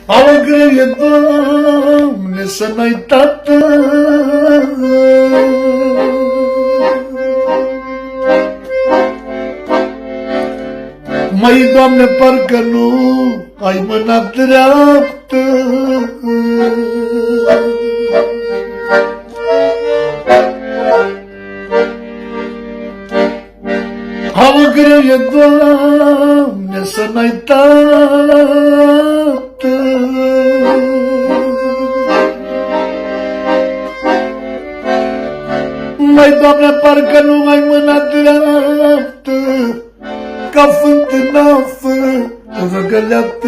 Au greu, Doamne, să n-ai tată. Măi, Doamne, parcă nu ai mâna dreaptă. Au greu, Doamne, să n-ai tată. Măi, Doamne, parcă nu ai mâna dreaptă, ca fântâna fără găleată.